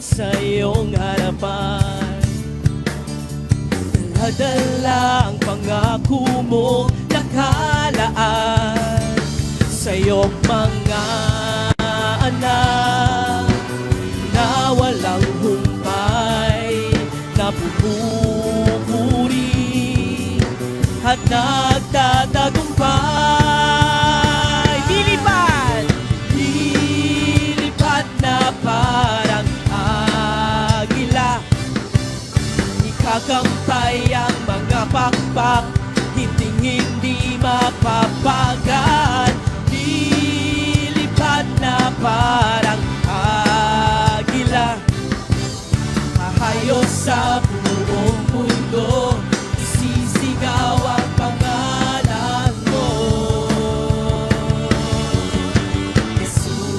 sa iyong harapan. Dala-dala ang pangako mo nakalaan sa iyong mga anak na walang humpay, napupuri at nagtatagumpay. Lilipad na parang agila, ikakampay ang mga pakpak, hindi mapapagat. Lilipad na parang agila, hahayo sa buong mundo, isisigaw ang pangalan mo, Jesus.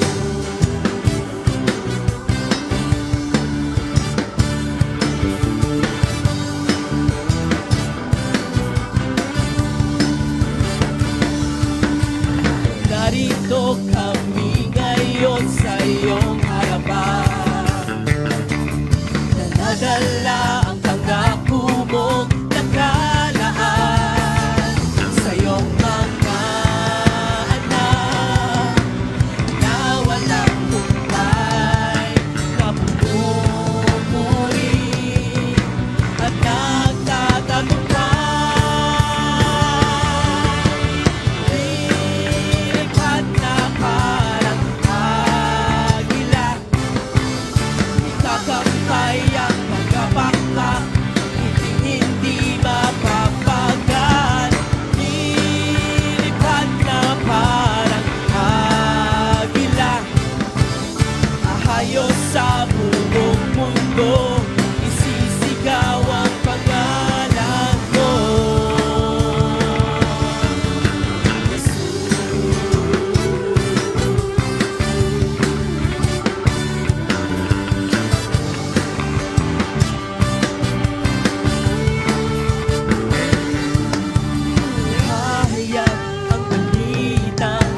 Narito kami ngayon sa iyong harapan, dala-dala ang pangako mong nakalaan sa iyong mga anak na walang humpay, napupuri at nagtatagumpay. Lilipad na parang agila, ikakampay ang mga pakpak, hindi mapapagat. Lilipad na parang agila, ahayo sa buong mundo, isisigaw ang pangalan mo, Jesus. Hahayag ang balitang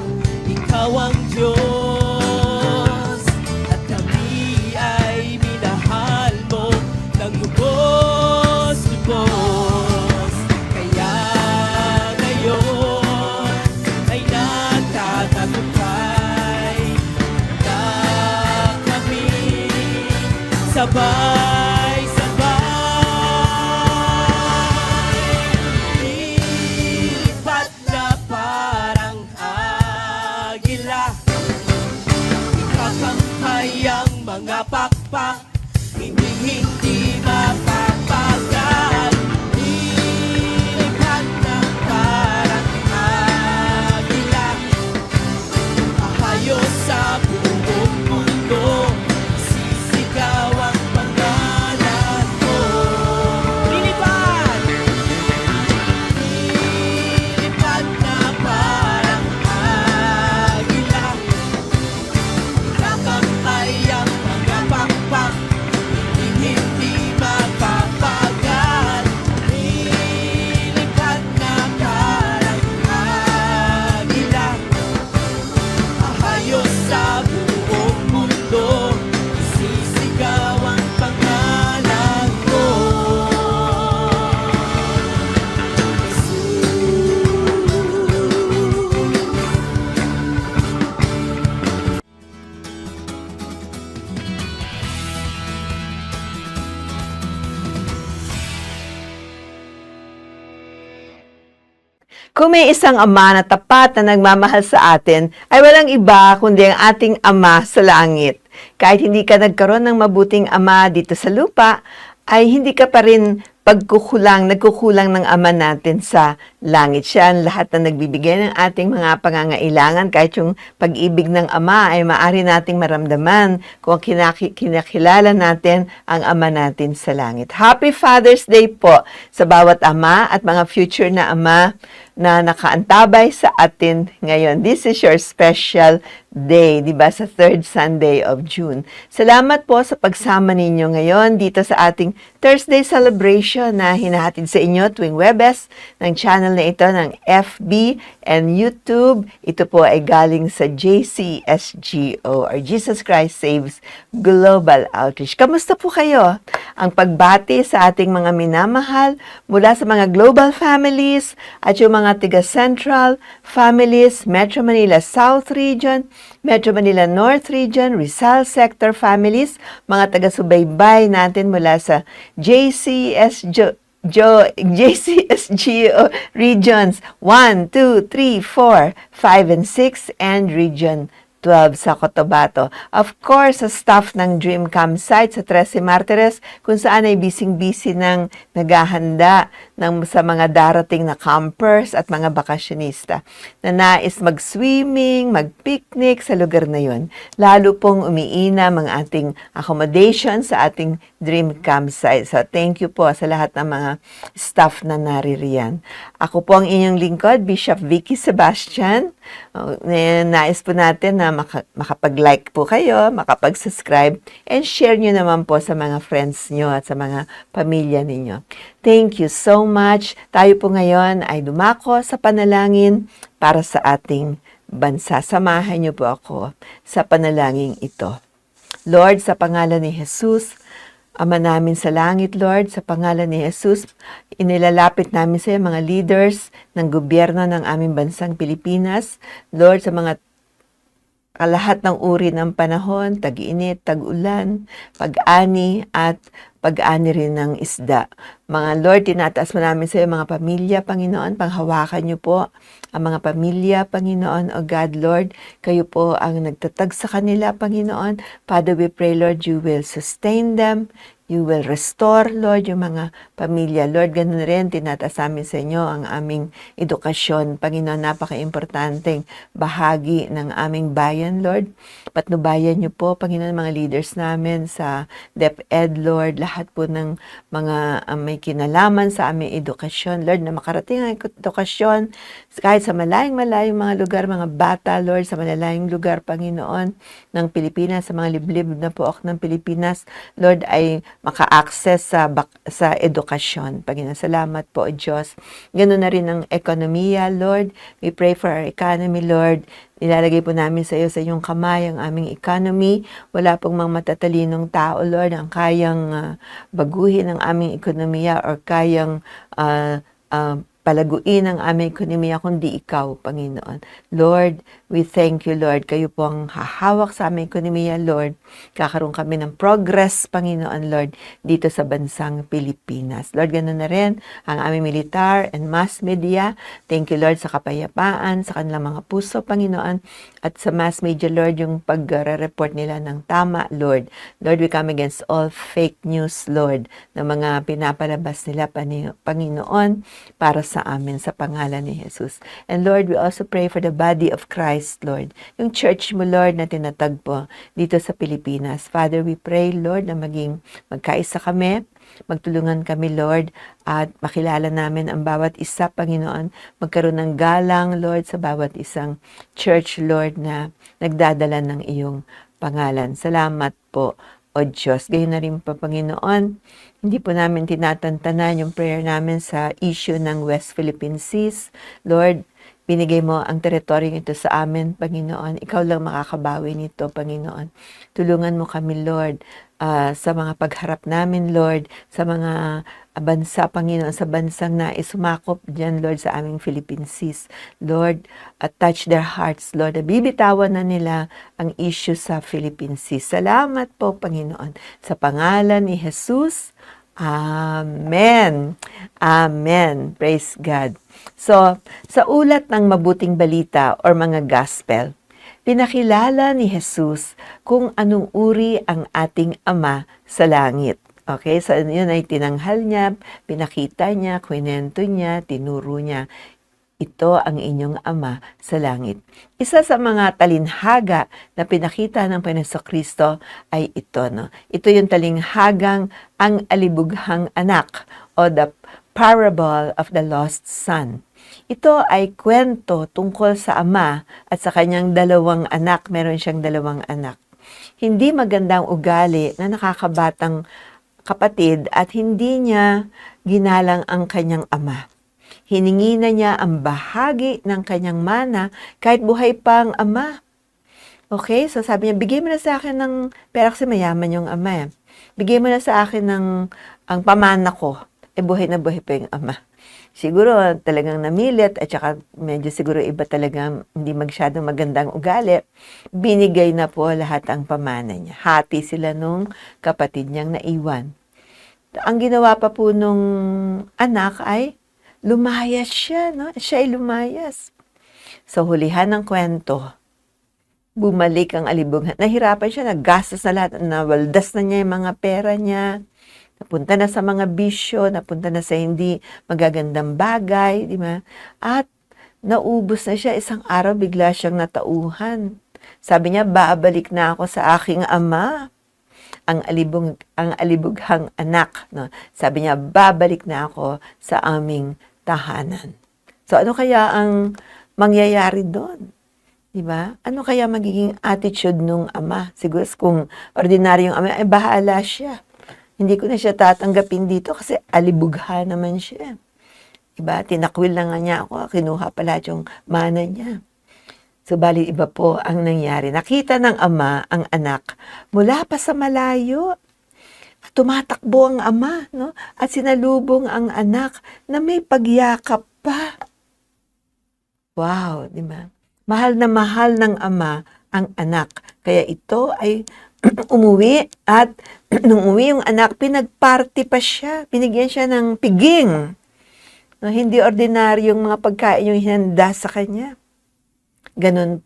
ikaw ang Diyos, at kami ay minahal mo ng lubos-lubos. Kaya ngayon ay nagtatagumpay na kami sabay-sabay. Lilipad na parang agila, ikakampay ang mga pakpak, hindi mapapagat. Lilipad na parang agila, ahayo sa buong mundo, sisigaw ang pangalan mo. Lilipad! Lilipad na parang agila, ikakampay ang mga pakpak, hindi mapapagat. Lilipad na parang agila, ahayo sa buong mundo, isisigaw ang pangalan mo, Jesus. Kung may isang ama na tapat na nagmamahal sa atin, ay walang iba kundi ang ating Ama sa langit. Kahit hindi ka nagkaroon ng mabuting ama dito sa lupa, ay hindi ka pa rin nagkukulang ng Ama natin sa langit. Siya ang lahat na nagbibigay ng ating mga pangangailangan. Kahit yung pag-ibig ng Ama ay maaari nating maramdaman kung kinakilala natin ang Ama natin sa langit. Happy Father's Day po sa bawat ama at mga future na ama na nakaantabay sa atin ngayon. This is your special Day, di ba, sa third Sunday of June. Salamat po sa pagsama ninyo ngayon dito sa ating Thursday celebration na hinahatid sa inyo tuwing Webes ng channel na ito ng FB and YouTube. Ito po ay galing sa JCSGO or Jesus Christ Saves Global Outreach. Kamusta po kayo? Ang pagbati sa ating mga minamahal mula sa mga global families at yung mga tiga-central families, Metro Manila South Region, Metro Manila North Region, Rizal Sector families, mga taga-subaybay natin mula sa JCSGO regions 1, 2, 3, 4, 5, and 6, and Region 12 sa Cotabato. Of course, sa staff ng Dream Campsite sa 13 Martires, kung saan ay bising-busy ng naghahanda sa mga darating na campers at mga bakasyonista na nais mag-swimming, mag-picnic sa lugar na yon. Lalo pong umiinam ang ating accommodation sa ating Dream Campsite. So, thank you po sa lahat ng mga staff na naririyan. Ako po ang inyong lingkod, Bishop Vicky Sebastian. Nais po natin na makapag-like po kayo, makapag-subscribe, and share nyo naman po sa mga friends nyo at sa mga pamilya ninyo. Thank you so much. Tayo po ngayon ay dumako sa panalangin para sa ating bansa. Samahan nyo po ako sa panalangin ito. Lord, sa pangalan ni Jesus, Ama namin sa langit, Lord, sa pangalan ni Jesus, inilalapit namin sa iyo mga leaders ng gobyerno ng aming bansang Pilipinas. Lord, sa mga lahat ng uri ng panahon, tag-init, tag-ulan, pag-ani at pag-ani rin ng isda. Mga Lord, tinataas mo namin sa iyo mga pamilya, Panginoon, panghawakan niyo po ang mga pamilya, Panginoon, O God, Lord, kayo po ang nagtatag sa kanila, Panginoon. Father, we pray, Lord, you will sustain them, you will restore, Lord, yung mga pamilya. Lord, ganun rin, tinataas namin sa inyo ang aming edukasyon. Panginoon, napaka-importanteng bahagi ng aming bayan, Lord. Patnubayan niyo po, Panginoon, mga leaders namin sa DepEd, Lord, lahat po ng mga may kinalaman sa aming edukasyon, Lord, na makarating ang edukasyon kahit sa malayong-malayong mga lugar, mga bata, Lord, sa malalayong lugar, Panginoon, ng Pilipinas, sa mga liblib na pook ng Pilipinas, Lord, ay maka-access sa edukasyon. Panginoon, salamat po, Diyos. Ganoon na rin ang ekonomiya, Lord. We pray for our economy, Lord. Ilalagay po namin sa iyo sa iyong kamay ang aming economy. Wala pong mga matatalinong tao, Lord, ang kayang baguhin ang aming ekonomiya or kayang palaguin ang aming ekonomiya kundi ikaw, Panginoon. Lord, we thank you, Lord. Kayo po ang hahawak sa aming ekonomiya, Lord. Kakaroon kami ng progress, Panginoon, Lord, dito sa bansang Pilipinas. Lord, ganoon na rin ang aming militar and mass media. Thank you, Lord, sa kapayapaan, sa kanilang mga puso, Panginoon, at sa mass media, Lord, yung pag-report nila ng tama, Lord. Lord, we come against all fake news, Lord, na mga pinapalabas nila, Panginoon, para sa amin sa pangalan ni Jesus. And Lord, we also pray for the body of Christ, Lord. Yung church mo, Lord, na tinatag po dito sa Pilipinas. Father, we pray, Lord, na magkaisa kami, magtulungan kami, Lord, at makilala namin ang bawat isa, Panginoon. Magkaroon ng galang, Lord, sa bawat isang church, Lord, na nagdadala ng iyong pangalan. Salamat po, O Diyos. Gayon na rin pa, Panginoon. Hindi po namin tinatantanan yung prayer namin sa issue ng West Philippine Seas. Lord, binigay mo ang teritoryong ito sa amin, Panginoon. Ikaw lang makakabawi nito, Panginoon. Tulungan mo kami, Lord, sa mga pagharap namin, Lord, sa mga bansa, Panginoon, sa bansang nais sumakop dyan, Lord, sa aming Philippine Seas. Lord, touch their hearts, Lord. Bibitawan na nila ang issue sa Philippine Seas. Salamat po, Panginoon. Sa pangalan ni Jesus, Amen. Amen. Praise God. So, sa ulat ng mabuting balita or mga gospel, pinakilala ni Jesus kung anong uri ang ating Ama sa langit. Okay, so yun ay tinanghal niya, pinakita niya, kwento niya, tinuro niya. Ito ang inyong Ama sa langit. Isa sa mga talinhaga na pinakita ng Panginoon ay ito. No? Ito yung talinghagang ang alibughang anak o the parable of the lost son. Ito ay kwento tungkol sa ama at sa kanyang dalawang anak. Meron siyang dalawang anak. Hindi magandang ugali na nakakabatang kapatid at hindi niya ginalang ang kanyang ama. Hiningi na niya ang bahagi ng kanyang mana kahit buhay pa ang ama. Okay, so sabi niya, bigay mo na sa akin ng pera kasi mayaman yung ama. Bigay mo na sa akin ang pamana ko. Buhay na buhay pa yung ama. Siguro talagang namilit at saka medyo siguro iba talaga hindi masyadong magandang ugali. Binigay na po lahat ang pamana niya. Hati sila nung kapatid niyang naiwan. Ang ginawa pa po nung anak ay lumayas siya, no? Siya ay lumayas. So hulihan ng kwento, bumalik ang alibughan. Nahirapan siya, naggastos na lahat, nawaldas na niya yung mga pera niya. Napunta na sa mga bisyo, napunta na sa hindi magagandang bagay, di ba? At naubos na siya, isang araw bigla siyang natauhan. Sabi niya, babalik na ako sa aking ama, ang alibughang anak. No? Sabi niya, babalik na ako sa aming tahanan. So ano kaya ang mangyayari doon? Di ba? Ano kaya magiging attitude nung ama? Siguro kung ordinaryong ama, ay bahala siya. Hindi ko na siya tatanggapin dito kasi alibugha naman siya. Diba? Tinakwil na nga niya ako, kinuha pala yung mana niya. Subalit iba po ang nangyari. Nakita ng ama ang anak mula pa sa malayo. Tumatakbo ang ama, no? At sinalubong ang anak na may pagyakap pa. Wow, di ba? Mahal na mahal ng ama ang anak. Kaya ito ay umuwi at nung uwi yung anak, pinagparty pa siya. Binigyan siya ng piging. No, hindi ordinaryong mga pagkain yung hinanda sa kanya. Ganun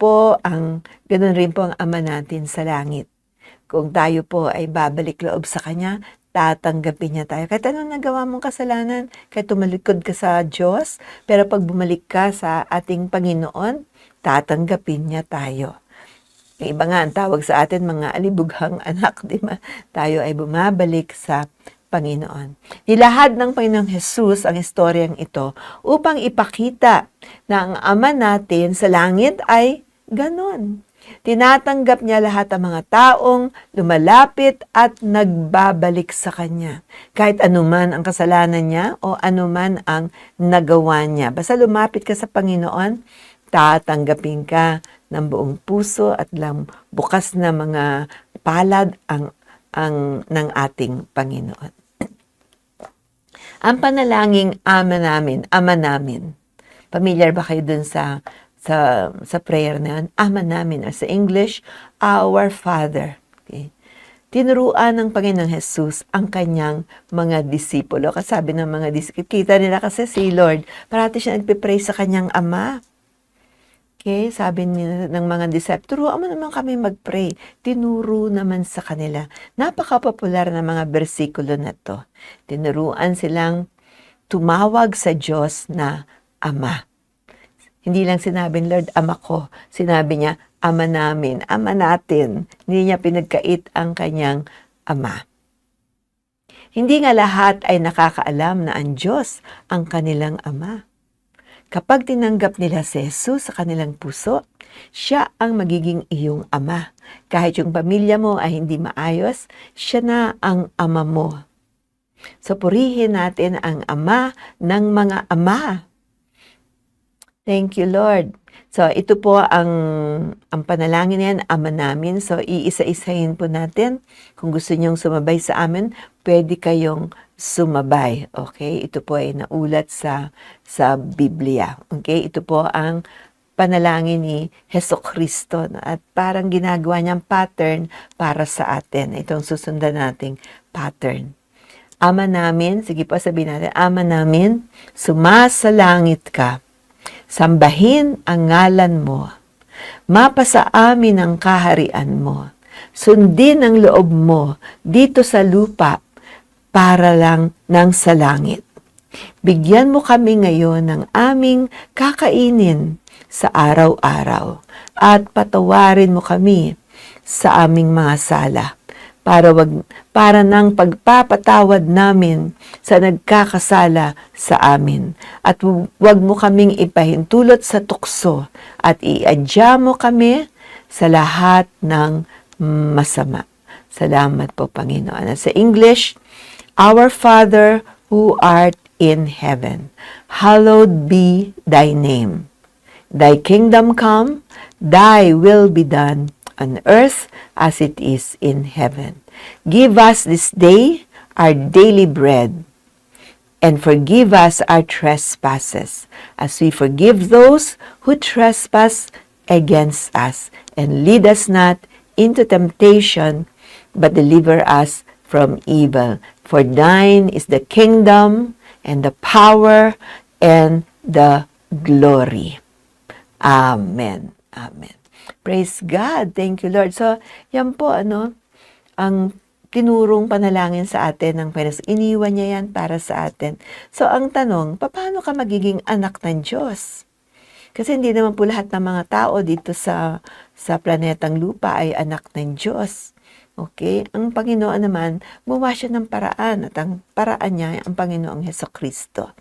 rin po ang ama natin sa langit. Kung tayo po ay babalik loob sa kanya, tatanggapin niya tayo. Kahit anong nagawa mong kasalanan, kahit tumalikod ka sa Diyos, pero pag bumalik ka sa ating Panginoon, tatanggapin niya tayo. Yung iba nga ang tawag sa atin mga alibughang anak, di ba? Tayo ay bumabalik sa Panginoon. Nilahad ng Panginoong Jesus ang istoryang ito upang ipakita na ang Ama natin sa langit ay ganon. Tinatanggap niya lahat ng mga taong lumalapit at nagbabalik sa Kanya. Kahit anuman ang kasalanan niya o anuman ang nagawa niya. Basta lumapit ka sa Panginoon, tatanggapin ka ng buong puso at bukas na mga palad ng ating Panginoon. Ang panalangin Ama namin. Familiar ba kayo dun sa prayer na yun? Ama namin. Or sa English, Our Father. Okay. Tinuruan ng Panginoong Jesus ang kanyang mga disipulo. Kasabi ng mga disipulo, kita nila kasi si Lord, parati siya nagpipray sa kanyang Ama. Okay, sabi ng mga disipulo, turuan mo naman kami mag-pray. Tinuro naman sa kanila. Napaka-popular na mga bersikulo na to. Tinuruan silang tumawag sa Diyos na Ama. Hindi lang sinabing, Lord, Ama ko. Sinabi niya, Ama namin, Ama natin. Hindi niya pinagkait ang kanyang Ama. Hindi nga lahat ay nakakaalam na ang Diyos ang kanilang Ama. Kapag tinanggap nila si Jesus sa kanilang puso, siya ang magiging iyong ama. Kahit yung pamilya mo ay hindi maayos, siya na ang ama mo. So purihin natin ang Ama ng mga ama. Thank you, Lord. So ito po ang panalangin niyan, Ama namin. So iisa-isahin po natin. Kung gusto niyong sumabay sa amin, pwede kayong sumabay. Okay? Ito po ay naulat sa Biblia. Okay? Ito po ang panalangin ni Hesukristo. At parang ginagawa niyang pattern para sa atin. Itong susundan nating pattern. Ama namin, sige po sabihin natin, Ama namin, sumasalangit ka. Sambahin ang ngalan mo. Mapasa amin ang kaharian mo. Sundin ang loob mo dito sa lupa para lang ng sa langit. Bigyan mo kami ngayon ng aming kakainin sa araw-araw at patawarin mo kami sa aming mga sala para ng pagpapatawad namin sa nagkakasala sa amin. At huwag mo kaming ipahintulot sa tukso at iadya mo kami sa lahat ng masama. Salamat po, Panginoon. At sa English, Our Father who art in heaven, hallowed be thy name. Thy kingdom come, thy will be done on earth as it is in heaven. Give us this day our daily bread, and forgive us our trespasses, as we forgive those who trespass against us. And lead us not into temptation, but deliver us from evil. For thine is the kingdom, and the power, and the glory. Amen. Amen. Praise God. Thank you, Lord. So, yan po, ang tinurong panalangin sa atin ng Panginoon. Iniwan niya yan para sa atin. So, ang tanong, paano ka magiging anak ng Diyos? Kasi hindi naman po lahat ng mga tao dito sa planetang lupa ay anak ng Diyos. Okay? Ang Panginoon naman, gumawa siya ng paraan. At ang paraan niya, ang Panginoong Hesukristo.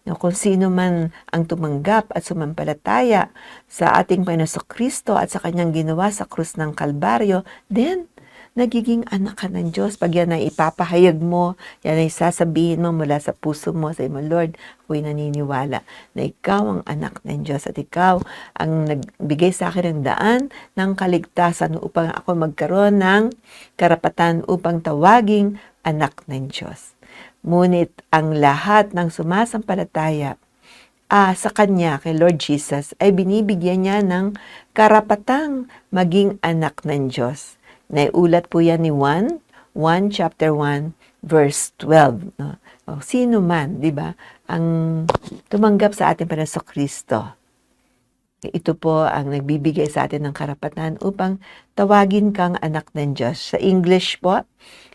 Kung sino man ang tumanggap at sumampalataya sa ating Panginoong Kristo at sa kanyang ginawa sa krus ng Kalbaryo, then, nagiging anak ka ng Diyos. Pag yan ay ipapahayag mo, yan ay sasabihin mo mula sa puso mo, sa mo, Lord, ako'y naniniwala na ikaw ang anak ng Diyos at ikaw ang nagbigay sa akin ng daan ng kaligtasan upang ako magkaroon ng karapatan upang tawaging anak ng Diyos. Ngunit ang lahat ng sumasampalataya sa Kanya, kay Lord Jesus, ay binibigyan niya ng karapatang maging anak ng Diyos. Naiulat po yan ni 1 chapter 1, verse 12. No? Sino man, di ba, ang tumanggap sa ating Panginoong Kristo. Ito po ang nagbibigay sa atin ng karapatan upang tawagin kang anak ng Diyos. Sa English po,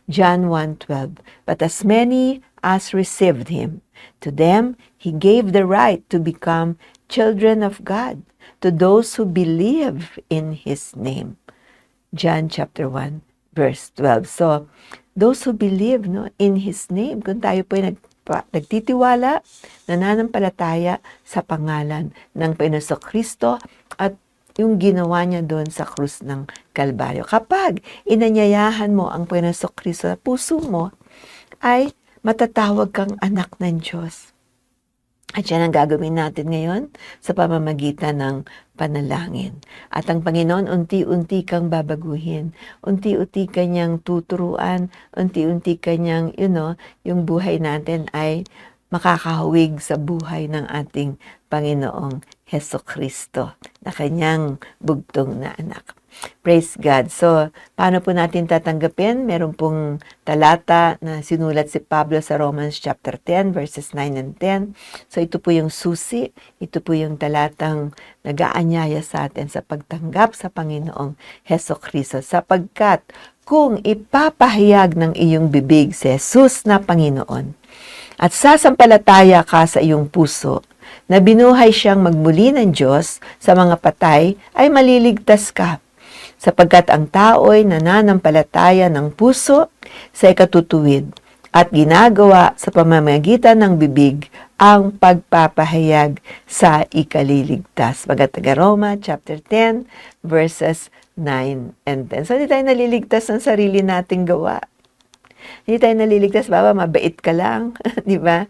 John 1:12. But as many as received Him, to them He gave the right to become children of God, to those who believe in His name. John chapter 1, verse 12. So, those who believe in His name, kung tayo po ay nagtitiwala, nananampalataya sa pangalan ng Panginoong Kristo at yung ginawa niya doon sa krus ng Kalbaryo. Kapag inanyayahan mo ang Panginoong Kristo sa puso mo, ay matatawag kang anak ng Diyos. At yan ang gagawin natin ngayon sa pamamagitan ng panalangin. At ang Panginoon, unti-unti kang babaguhin. Unti-unti kanyang tuturuan. Unti-unti kanyang, yung buhay natin ay makakahawig sa buhay ng ating Panginoong Hesukristo na kanyang bugtong na anak. Praise God. So, paano po natin tatanggapin? Meron pong talata na sinulat si Pablo sa Romans chapter 10, verses 9 and 10. So, ito po yung susi. Ito po yung talatang nag-aanyaya sa atin sa pagtanggap sa Panginoong Hesukristo. Sapagkat kung ipapahayag ng iyong bibig si Jesus na Panginoon at sasampalataya ka sa iyong puso na binuhay siyang magmuli ng Diyos sa mga patay, ay maliligtas ka. Sapagkat ang tao'y nananampalataya ng puso sa ikatutuwid at ginagawa sa pamamagitan ng bibig ang pagpapahayag sa ikaliligtas. Taga-Roma chapter 10 verses 9 and 10. So, hindi tayo naliligtas ng sarili nating gawa. Hindi tayo naliligtas, mabait ka lang, di ba?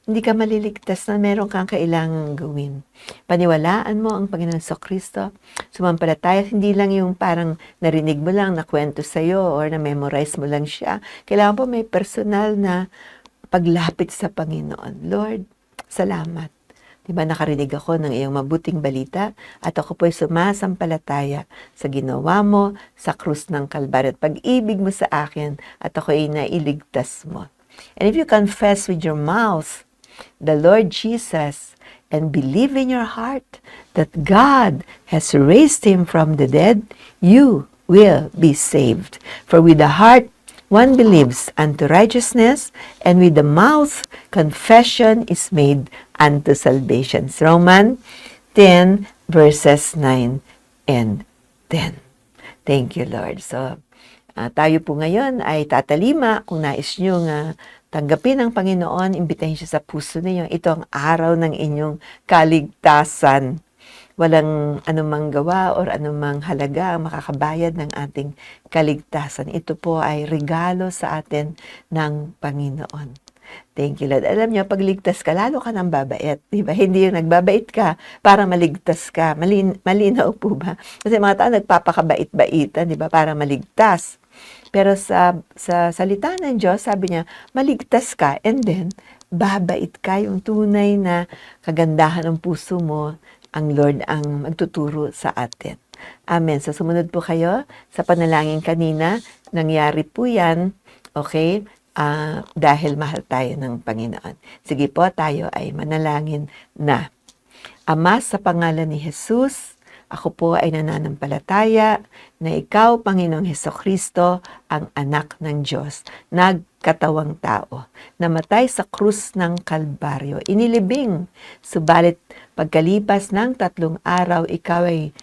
Hindi ka maliligtas na meron kang kailangang gawin. Paniwalaan mo ang Panginoon sa Kristo. Sumampalataya, hindi lang yung parang narinig mo lang, nakwento sa'yo, or na-memorize mo lang siya. Kailangan po may personal na paglapit sa Panginoon. Lord, salamat. Diba, nakarinig ako ng iyong mabuting balita at ako po'y sumasampalataya sa ginawa mo sa krus ng Kalbaryo at pag-ibig mo sa akin at ako'y nailigtas mo. And if you confess with your mouth the Lord Jesus and believe in your heart that God has raised Him from the dead, you will be saved. For with the heart one believes unto righteousness, and with the mouth confession is made unto salvation. Romans 10 verses 9 and 10. Thank you, Lord. So, Tayo po ngayon ay tatalima kung nais nyo tanggapin ang Panginoon, imbitahin siya sa puso ninyo. Ito ang araw ng inyong kaligtasan. Walang anumang gawa or anumang halaga ang makakabayad ng ating kaligtasan. Ito po ay regalo sa atin ng Panginoon. Thank you, Lord. Alam niyo, pag ligtas ka, lalo ka nang babait. Di ba? Hindi yung nagbabait ka para maligtas ka. Malinaw po ba? Kasi mga tao nagpapakabait-baitan, di ba? Para maligtas. Pero sa salita ng Diyos, sabi niya, maligtas ka and then, babait ka, yung tunay na kagandahan ng puso mo, ang Lord ang magtuturo sa atin. Amen. So, sumunod po kayo sa panalangin kanina. Nangyari po yan, okay? Dahil mahal tayo ng Panginoon. Sige po, tayo ay manalangin na. Ama, sa pangalan ni Jesus, ako po ay nananampalataya na ikaw, Panginoong Hesukristo, ang anak ng Diyos, nagkatawang tao, namatay sa krus ng Kalbaryo, inilibing, subalit pagkalipas ng 3 araw, ikaw ay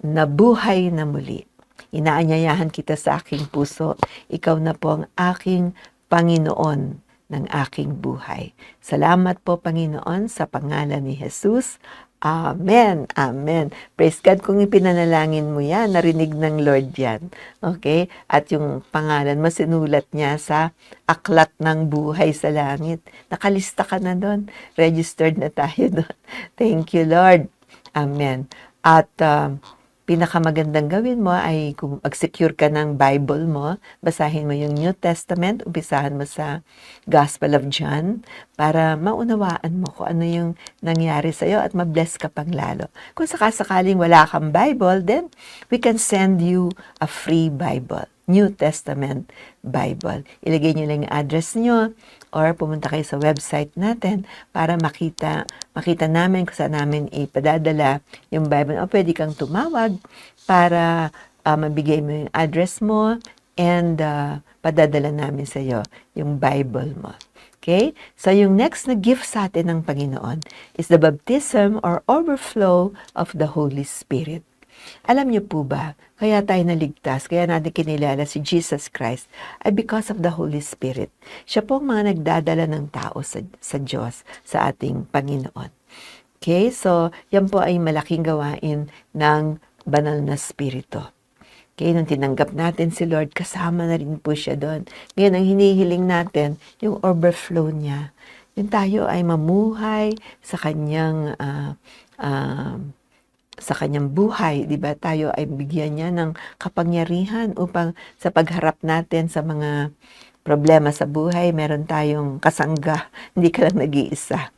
nabuhay na muli. Inaanyayahan kita sa aking puso, ikaw na po ang aking Panginoon ng aking buhay. Salamat po, Panginoon, sa pangalan ni Jesus. Amen. Amen. Praise God, kung ipinanalangin mo yan, narinig ng Lord yan. Okay? At yung pangalan mo, sinulat niya sa aklat ng buhay sa langit. Nakalista ka na doon. Registered na tayo doon. Thank you, Lord. Amen. At pinakamagandang gawin mo ay kung mag-secure ka ng Bible mo, basahin mo yung New Testament, umpisahan mo sa Gospel of John para maunawaan mo kung ano yung nangyari sa'yo at mabless ka pang lalo. Kung sakasakaling wala kang Bible, then we can send you a free Bible, New Testament Bible. Ilagay nyo lang yung address nyo or pumunta kayo sa website natin para makita namin kung saan namin ipadadala yung Bible. O pwede kang tumawag para mabigay mo yung address mo and padadala namin sa iyo yung Bible mo. Okay? So yung next na gift sa atin ng Panginoon is the baptism or overflow of the Holy Spirit. Alam niyo po ba, kaya tayo naligtas, kaya natin kinilala si Jesus Christ, ay because of the Holy Spirit. Siya po ang mga nagdadala ng tao sa Diyos, sa ating Panginoon. Okay, so yan po ay malaking gawain ng banal na Espiritu. Okay, nung tinanggap natin si Lord, kasama na rin po siya doon. Ngayon, ang hinihiling natin, yung overflow niya. Yung tayo ay mamuhay sa kanyang buhay, di ba? Tayo ay bigyan niya ng kapangyarihan upang sa pagharap natin sa mga problema sa buhay, meron tayong kasangga, hindi ka lang nag-iisa.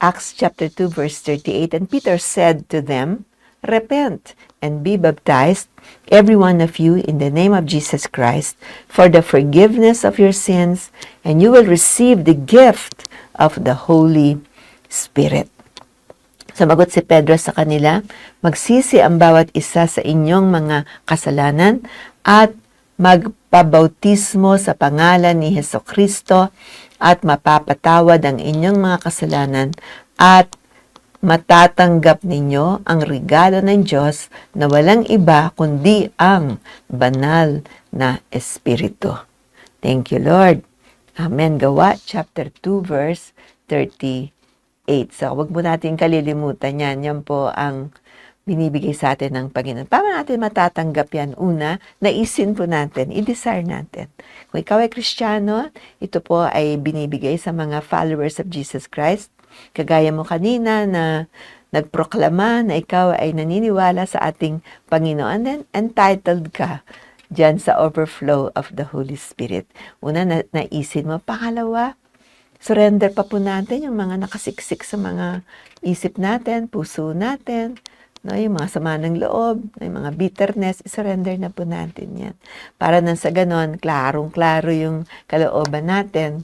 Acts chapter 2 verse 38, and Peter said to them, repent and be baptized, every one of you, in the name of Jesus Christ, for the forgiveness of your sins, and you will receive the gift of the Holy Spirit. Sumagot si Pedro sa kanila, magsisi ang bawat isa sa inyong mga kasalanan at magpabautismo sa pangalan ni Hesukristo at mapapatawad ang inyong mga kasalanan at matatanggap ninyo ang regalo ng Diyos na walang iba kundi ang banal na Espiritu. Thank you, Lord. Amen. Gawa chapter 2 verse 38. So, wag mo natin kalilimutan yan. Yan po ang binibigay sa atin ng Panginoon. Paano natin matatanggap yan? Una, naisin po natin, i-desire natin. Kung ikaw ay Kristiyano, ito po ay binibigay sa mga followers of Jesus Christ. Kagaya mo kanina na nagproklama na ikaw ay naniniwala sa ating Panginoon, then entitled ka dyan sa overflow of the Holy Spirit. Una, naisin mo. Pangalawa, surrender pa po natin yung mga nakasiksik sa mga isip natin, puso natin, no, yung mga sama ng loob, yung mga bitterness, surrender na po natin yan. Para nang sa ganon, klarong-klaro yung kalooban natin.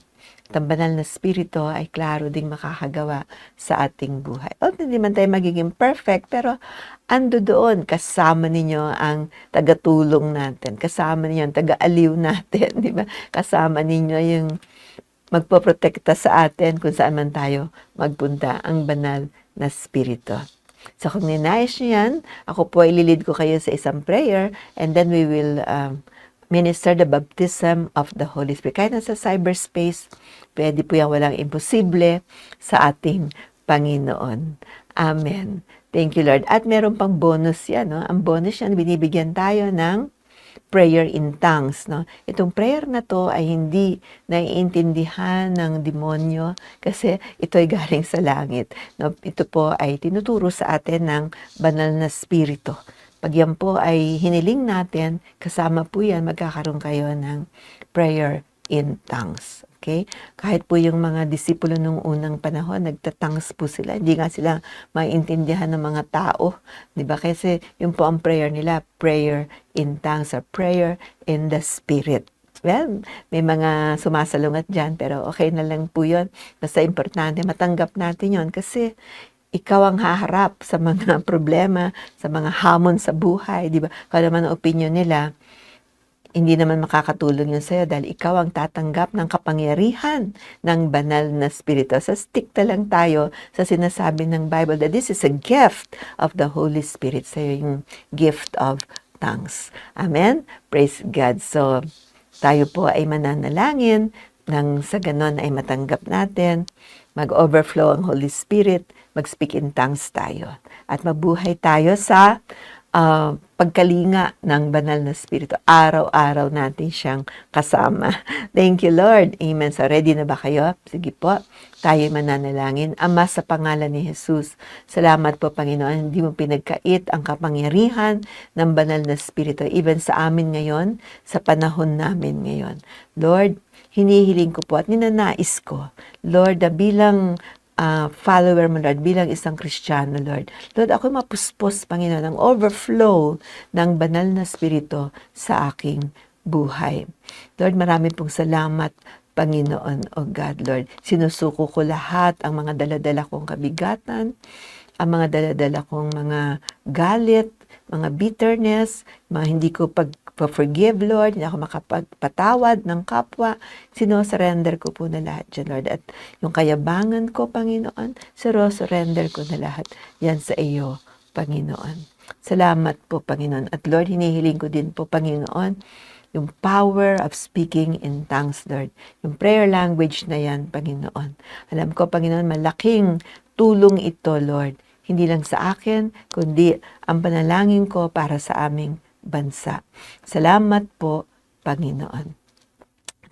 At ang banal na Espiritu ay klaro ding makakagawa sa ating buhay. O, hindi man tayo magiging perfect, pero ando doon, kasama ninyo ang tagatulong natin, kasama ninyo ang taga-aliw natin, di ba? Kasama ninyo yung magpoprotekta sa atin kung saan man tayo magpunta, ang banal na Espiritu. So kung ninais nyo yan, ako po ililid ko kayo sa isang prayer and then we will minister the baptism of the Holy Spirit. Kahit nasa cyberspace, pwede po yan, walang imposible sa ating Panginoon. Amen. Thank you, Lord. At meron pang bonus yan. No? Ang bonus yan, binibigyan tayo ng prayer in tongues. No? Itong prayer na to ay hindi naiintindihan ng demonyo kasi ito ay galing sa langit. No? Ito po ay tinuturo sa atin ng banal na spirito. Pag yan po ay hiniling natin, kasama po yan, magkakaroon kayo ng prayer in tongues. Okay? Kahit po yung mga disipulo nung unang panahon, nagtatangs po sila. Hindi nga sila maintindihan ng mga tao. Diba? Kasi yun po ang prayer nila, prayer in tongues or prayer in the Spirit. Well, may mga sumasalungat dyan, pero okay na lang po yun. Basta importante, matanggap natin yun kasi ikaw ang haharap sa mga problema, sa mga hamon sa buhay. Diba? Kaya naman ang opinion nila, hindi naman makakatulong yun sa'yo dahil ikaw ang tatanggap ng kapangyarihan ng banal na spirito. So stick na lang tayo sa sinasabi ng Bible that this is a gift of the Holy Spirit. Sa'yo yung gift of tongues. Amen? Praise God. So tayo po ay mananalangin nang sa ganon ay matanggap natin, mag-overflow ang Holy Spirit, mag-speak in tongues tayo. At mabuhay tayo sa pagkalinga ng banal na spirito. Araw-araw natin siyang kasama. Thank you, Lord. Amen. So, ready na ba kayo? Sige po. Tayo mananalangin. Ama, sa pangalan ni Jesus, salamat po, Panginoon. Hindi mo pinagkait ang kapangyarihan ng banal na spirito, even sa amin ngayon, sa panahon namin ngayon. Lord, hinihiling ko po at ninanais ko, Lord, na bilang follower mo, Lord, bilang isang Kristiyano, Lord. Lord, ako mapuspos, Panginoon, ang overflow ng banal na spirito sa aking buhay. Lord, marami pong salamat, Panginoon, O God, Lord. Sinusuko ko lahat ang mga daladala kong kabigatan, ang mga daladala kong mga galit, mga bitterness, mga hindi ko pag-forgive, Lord, hindi ako makapagpatawad ng kapwa. Sino-surrender ko po na lahat dyan, Lord. At yung kayabangan ko, Panginoon, surrender ko na lahat yan sa iyo, Panginoon. Salamat po, Panginoon. At Lord, hinihiling ko din po, Panginoon, yung power of speaking in tongues, Lord. Yung prayer language na yan, Panginoon. Alam ko, Panginoon, malaking tulong ito, Lord. Hindi lang sa akin, kundi ang panalangin ko para sa aming bansa. Salamat po, Panginoon.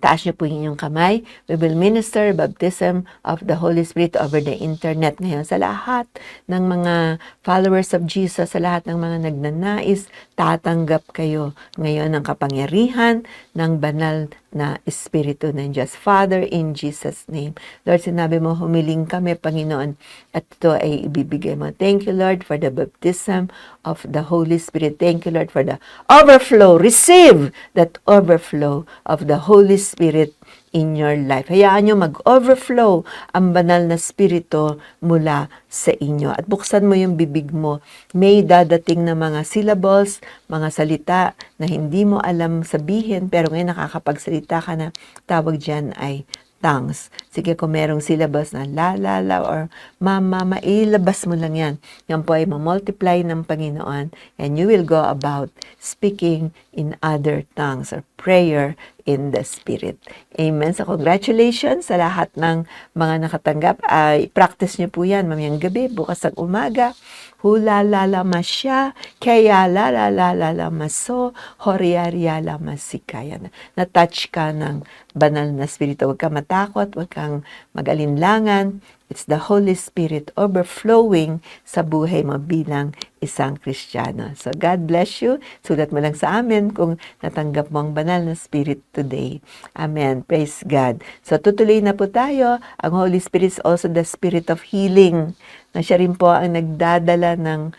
Taas niyo po yung inyong kamay. We will minister baptism of the Holy Spirit over the internet ngayon sa lahat ng mga followers of Jesus, sa lahat ng mga nagnanais, tatanggap kayo ngayon ng kapangyarihan ng banal na Espiritu ng Diyos. Father, in Jesus' name. Lord, sinabi mo, humiling kami, Panginoon, at ito ay ibibigay mo. Thank you, Lord, for the baptism of the Holy Spirit. Thank you, Lord, for the overflow. Receive that overflow of the Holy Spirit in your life. Hayaan nyo mag-overflow ang banal na spirito mula sa inyo. At buksan mo yung bibig mo. May dadating na mga syllables, mga salita na hindi mo alam sabihin, pero ngayon nakakapagsalita ka na. Tawag dyan ay tongues. Sige, kung merong syllabus na la, or mama, ilabas mo lang yan. Yan po ay mamultiply ng Panginoon and you will go about speaking in other tongues or prayer in the Spirit. Amen. So, congratulations sa lahat ng mga nakatanggap. I-practice nyo po yan mamayang gabi, bukas ang umaga. Hula lala masya, kaya lala maso, horiaria la masikaya. Na-touch ka ng banal na spirito. Huwag kang matakot, huwag kang mag-alinlangan. It's the Holy Spirit overflowing sa buhay mo bilang isang Kristiyano. So God bless you. Sulat mo lang sa amin kung natanggap mo ang banal na Spirit today. Amen. Praise God. So tutuloy na po tayo. Ang Holy Spirit is also the Spirit of healing. Na siya rin po ang nagdadala ng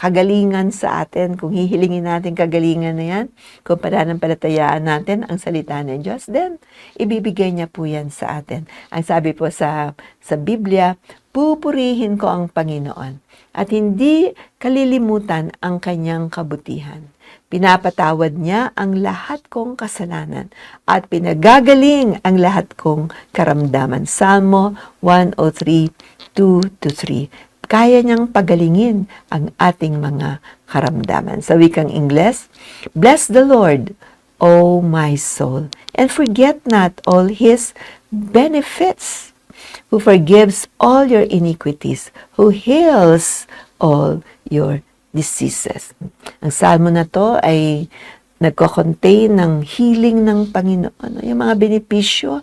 kagalingan sa atin. Kung hihilingin natin kagalingan na yan, kung pananampalatayaan natin ang salita ng Diyos, then ibibigay niya po yan sa atin. Ang sabi po sa Biblia, pupurihin ko ang Panginoon at hindi kalilimutan ang kanyang kabutihan. Pinapatawad niya ang lahat kong kasalanan at pinagagaling ang lahat kong karamdaman. Salmo 103:2-3. kaya niyang pagalingin ang ating mga karamdaman. Sa wikang Ingles, "Bless the Lord, O my soul, and forget not all His benefits, who forgives all your iniquities, who heals all your diseases." Ang salmo na to ay nagko-contain ng healing ng Panginoon. Yung mga benepisyo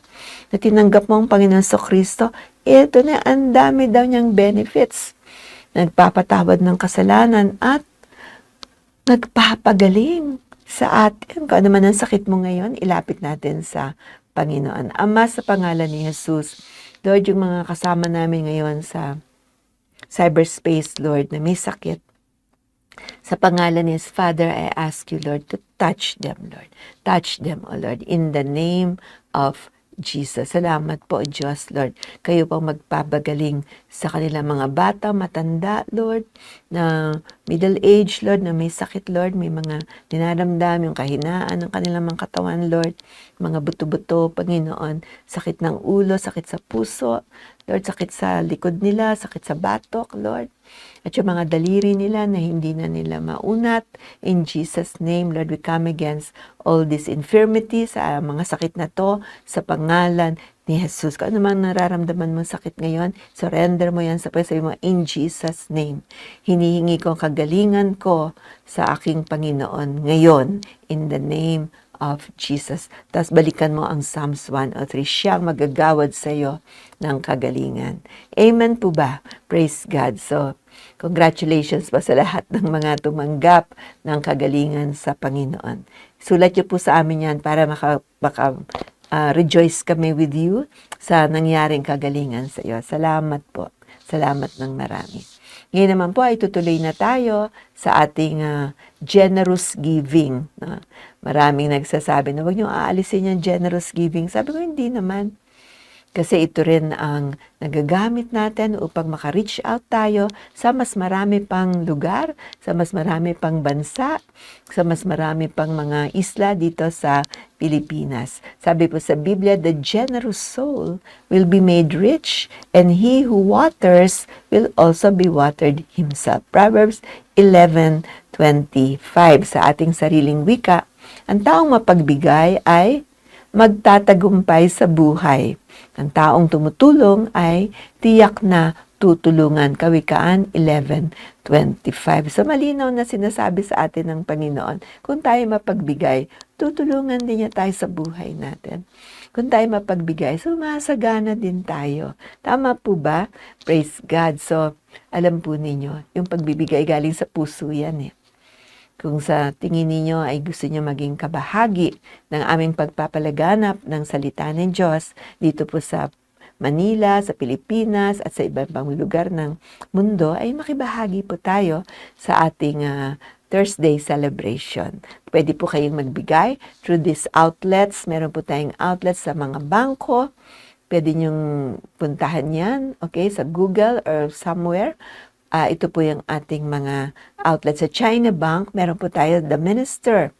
na tinanggap mo ang Panginoon sa Kristo, ito na, ang dami daw niyang benefits. Nagpapatawad ng kasalanan at nagpapagaling sa atin. Kung ano man ang sakit mo ngayon, ilapit natin sa Panginoon. Ama, sa pangalan ni Jesus, Lord, yung mga kasama namin ngayon sa cyberspace, Lord, na may sakit, sa pangalan ni Jesus, Father, I ask you, Lord, to touch them, Lord. Touch them, O Lord, in the name of Jesus. Salamat po, Diyos, Lord. Kayo pong magpapagaling sa kanilang mga bata, matanda, Lord, na middle age, Lord, na may sakit, Lord, may mga dinaramdam, yung kahinaan ng kanilang mga katawan, Lord, mga buto-buto, Panginoon, sakit ng ulo, sakit sa puso, Lord, sakit sa likod nila, sakit sa batok, Lord, at yung mga daliri nila na hindi na nila maunat. In Jesus' name, Lord, we come against all these infirmities, mga sakit na to, sa pangalan ni Jesus. Kung ano man nararamdaman mo sakit ngayon, surrender mo yan sa Panginoon mo, in Jesus' name. Hinihingi ko ang kagalingan ko sa aking Panginoon ngayon, in the name of Jesus. Tapos balikan mo ang Psalms 103. Siyang magagawad sa iyo ng kagalingan. Amen po ba? Praise God. So, congratulations pa sa lahat ng mga tumanggap ng kagalingan sa Panginoon. Sulat niyo po sa amin yan para rejoice kami with you sa nangyaring kagalingan sa iyo. Salamat po. Salamat ng marami. Ngayon naman po ay tutuloy na tayo sa ating generous giving. Maraming nagsasabi na huwag niyo aalisin yung generous giving. Sabi ko, hindi naman. Kasi ito rin ang nagagamit natin upang maka-reach out tayo sa mas marami pang lugar, sa mas marami pang bansa, sa mas marami pang mga isla dito sa Pilipinas. Sabi po sa Biblia, the generous soul will be made rich, and he who waters will also be watered himself. Proverbs 11:25. Sa ating sariling wika, ang taong mapagbigay ay magtatagumpay sa buhay. Ang taong tumutulong ay tiyak na tutulungan. Kawikaan 11:25. So malinaw na sinasabi sa atin ng Panginoon, kung tayo mapagbigay, tutulungan din niya tayo sa buhay natin. Kung tayo mapagbigay, so masagana din tayo. Tama po ba? Praise God. So alam po ninyo, yung pagbibigay galing sa puso yan eh. Kung sa tingin ninyo ay gusto nyo maging kabahagi ng aming pagpapalaganap ng salita ng Diyos dito po sa Manila, sa Pilipinas at sa ibang pang lugar ng mundo, ay makibahagi po tayo sa ating Thursday celebration. Pwede po kayong magbigay through these outlets. Meron po tayong outlets sa mga bangko. Pwede nyong puntahan yan, okay, sa Google or somewhere. Ito po yung ating mga outlets. Sa China Bank, meron po tayo the Minister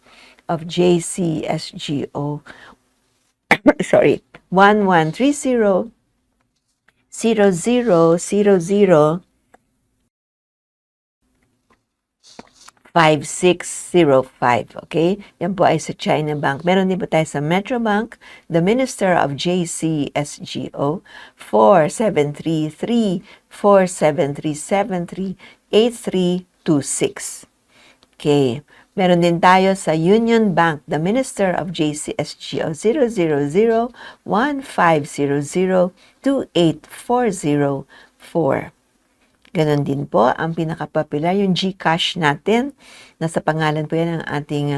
of JCSGO. Sorry, 1130 0000 5605. Okay? Yan po ay sa China Bank. Meron din po tayo sa Metro Bank, the Minister of JCSGO, 4733-4737-8326. Okay. Meron din tayo sa Union Bank, the Minister of JCSGO, 000-1500-2840-4. Ganon din po, ang pinaka-popular, yung GCash natin. Nasa pangalan po yan ng ating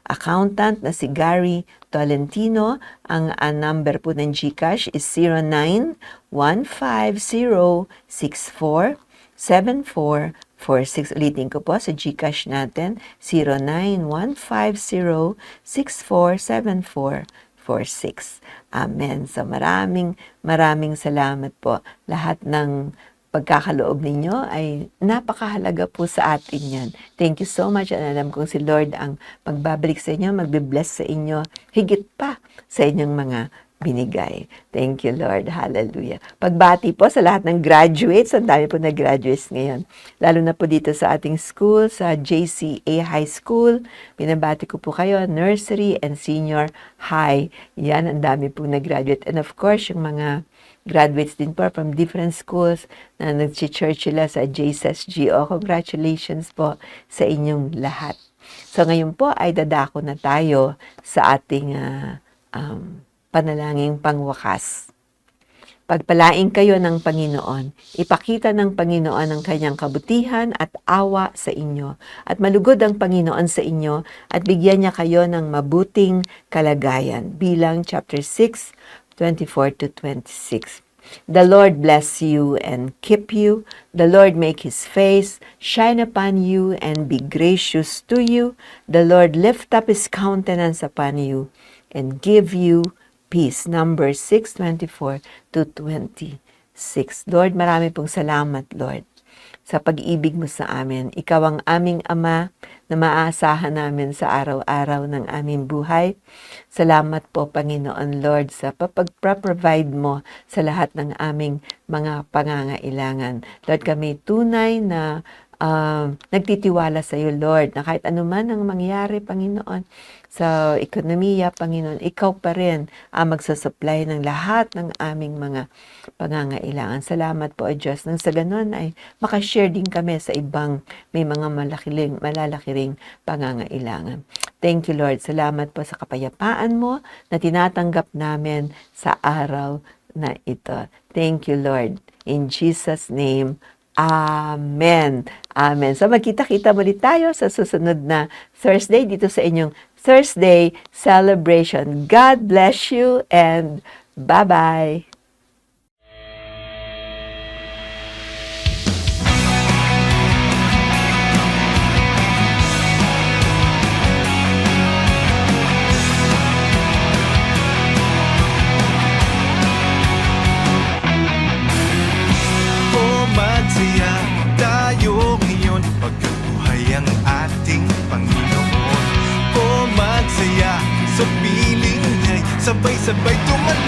accountant na si Gary Tolentino. Ang number po ng GCash is 0915-064-7446. Ulitin ko po sa GCash natin, 0915-064-7446. Amen. So maraming salamat po. Lahat ng pagkakaloob ninyo ay napakahalaga po sa atin yan. Thank you so much. And alam kong si Lord ang magbabalik sa inyo, magbe-bless sa inyo, higit pa sa inyong mga binigay. Thank you, Lord. Hallelujah. Pagbati po sa lahat ng graduates. Ang dami po na graduates ngayon. Lalo na po dito sa ating school, sa JCA High School. Binabati ko po kayo, nursery and senior high. Yan, ang dami po na graduate. And of course, yung mga graduates din po from different schools na nag-church sila sa JSSGO. Congratulations po sa inyong lahat. So ngayon po ay dadako na tayo sa ating panalangin pangwakas. Pagpalain kayo ng Panginoon, ipakita ng Panginoon ang kanyang kabutihan at awa sa inyo, at malugod ang Panginoon sa inyo, at bigyan niya kayo ng mabuting kalagayan. Bilang chapter 6, 24-26. The Lord bless you and keep you. The Lord make His face shine upon you and be gracious to you. The Lord lift up His countenance upon you and give you peace. Numbers 6:24-26. Lord, marami pong salamat, Lord, sa pag-ibig mo sa amin. Ikaw ang aming Ama na maaasahan namin sa araw-araw ng aming buhay. Salamat po, Panginoon Lord, sa pag-provide mo sa lahat ng aming mga pangangailangan. Lord, kami tunay na nagtitiwala sa iyo, Lord, na kahit anuman ang mangyari, Panginoon, sa ekonomiya, Panginoon, ikaw pa rin ang magsasupply ng lahat ng aming mga pangangailangan. Salamat po, O Diyos, nang sa ganun ay makashare din kami sa ibang may mga malalaki ring pangangailangan. Thank you, Lord. Salamat po sa kapayapaan mo na tinatanggap namin sa araw na ito. Thank you, Lord. In Jesus' name, Amen. Amen. So magkita-kita muli tayo sa susunod na Thursday dito sa inyong Thursday celebration. God bless you and bye-bye. Magsaya tayo ngayon, pagkabuhay ang ating Panginoon. O magsaya sa piling niya'y sabay-sabay tumalon.